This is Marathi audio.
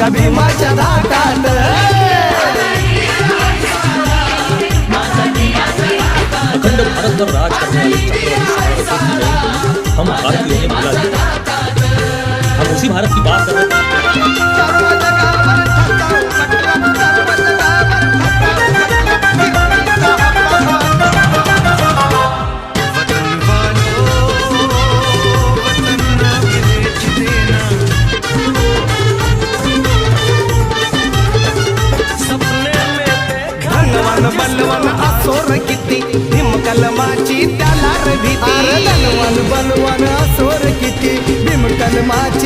माझ्या भीमाच्या धाकात अखंड भारत पर राज करने वाले चक्रवर्ती हम भारतीयों ने भुला दिया। हम उसी भारत की बात कर रहे थे। बलवान असोर किती भीम कलमाची त्याला रे भीती। बलवान असोर किती भीम कलमाची